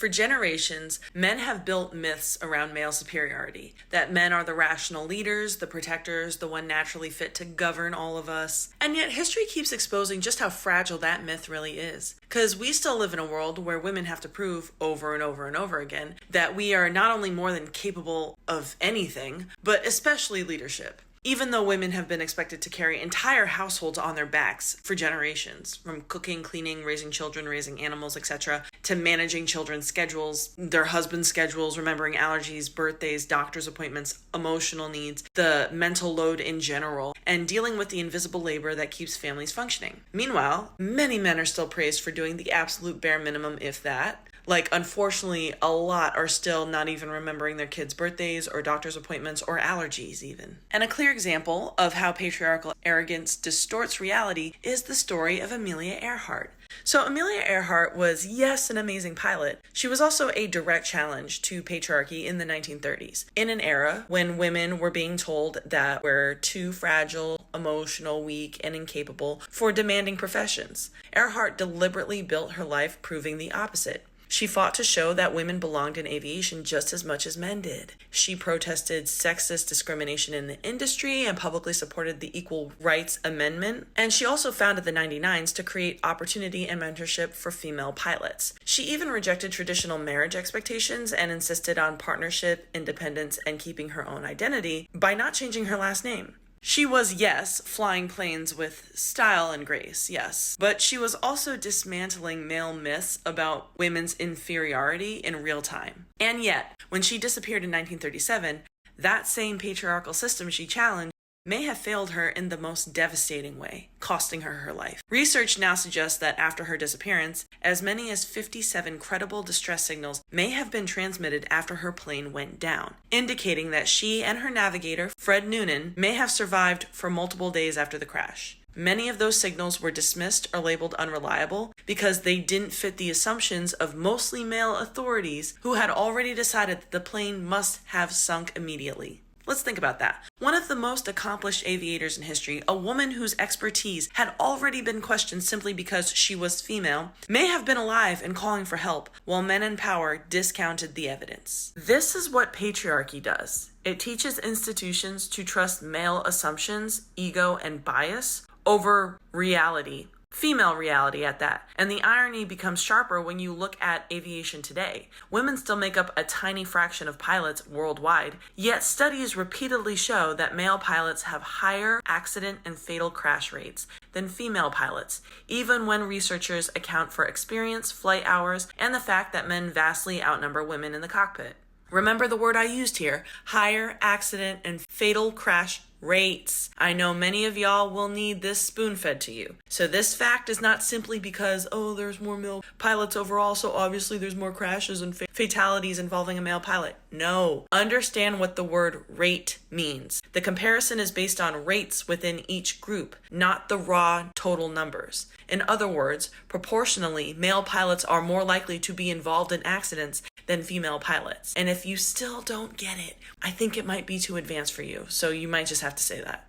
For generations, men have built myths around male superiority, that men are the rational leaders, the protectors, the one naturally fit to govern all of us. And yet history keeps exposing just how fragile that myth really is. Because we still live in a world where women have to prove over and over and over again that we are not only more than capable of anything, but especially leadership. Even though women have been expected to carry entire households on their backs for generations, from cooking, cleaning, raising children, raising animals, etc., to managing children's schedules, their husbands' schedules, remembering allergies, birthdays, doctor's appointments, emotional needs, the mental load in general, and dealing with the invisible labor that keeps families functioning. Meanwhile, many men are still praised for doing the absolute bare minimum, if that. Like, unfortunately, a lot are still not even remembering their kids' birthdays or doctor's appointments or allergies even. And a clear example of how patriarchal arrogance distorts reality is the story of Amelia Earhart. So Amelia Earhart was, yes, an amazing pilot. She was also a direct challenge to patriarchy in the 1930s, in an era when women were being told that we're too fragile, emotional, weak, and incapable for demanding professions. Earhart deliberately built her life proving the opposite. She fought to show that women belonged in aviation just as much as men did. She protested sexist discrimination in the industry and publicly supported the Equal Rights Amendment. And she also founded the 99s to create opportunity and mentorship for female pilots. She even rejected traditional marriage expectations and insisted on partnership, independence, and keeping her own identity by not changing her last name. She was, yes, flying planes with style and grace, yes, but she was also dismantling male myths about women's inferiority in real time. And yet, when she disappeared in 1937, that same patriarchal system she challenged may have failed her in the most devastating way, costing her her life. Research now suggests that after her disappearance, as many as 57 credible distress signals may have been transmitted after her plane went down, indicating that she and her navigator, Fred Noonan, may have survived for multiple days after the crash. Many of those signals were dismissed or labeled unreliable because they didn't fit the assumptions of mostly male authorities who had already decided that the plane must have sunk immediately. Let's think about that. One of the most accomplished aviators in history, a woman whose expertise had already been questioned simply because she was female, may have been alive and calling for help, while men in power discounted the evidence. This is what patriarchy does. It teaches institutions to trust male assumptions, ego, and bias over reality. Female reality at that. And the irony becomes sharper when you look at aviation today. Women still make up a tiny fraction of pilots worldwide, yet studies repeatedly show that male pilots have higher accident and fatal crash rates than female pilots, even when researchers account for experience, flight hours, and the fact that men vastly outnumber women in the cockpit. Remember the word I used here, higher accident and fatal crash rates. I know many of y'all will need this spoon-fed to you. So this fact is not simply because, there's more male pilots overall, so obviously there's more crashes and fatalities involving a male pilot. No. Understand what the word rate means. The comparison is based on rates within each group, not the raw total numbers. In other words, proportionally, male pilots are more likely to be involved in accidents than female pilots. And if you still don't get it, I think it might be too advanced for you, so you might just have to say that.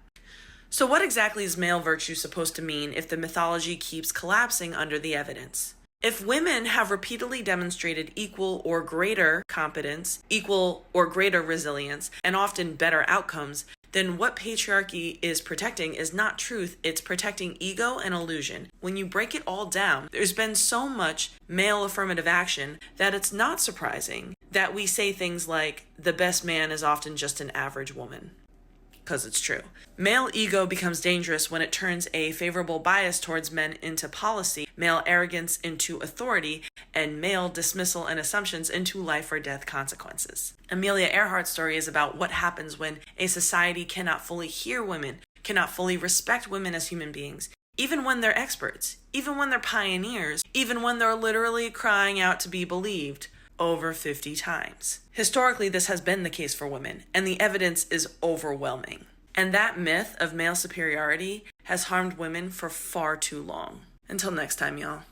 So what exactly is male virtue supposed to mean if the mythology keeps collapsing under the evidence? If women have repeatedly demonstrated equal or greater competence, equal or greater resilience, and often better outcomes, then what patriarchy is protecting is not truth, it's protecting ego and illusion. When you break it all down, there's been so much male affirmative action that it's not surprising that we say things like, the best man is often just an average woman. Because it's true. Male ego becomes dangerous when it turns a favorable bias towards men into policy, male arrogance into authority, and male dismissal and assumptions into life or death consequences. Amelia Earhart's story is about what happens when a society cannot fully hear women, cannot fully respect women as human beings, even when they're experts, even when they're pioneers, even when they're literally crying out to be believed over 50 times. Historically, this has been the case for women, and the evidence is overwhelming. And that myth of male superiority has harmed women for far too long. Until next time, y'all.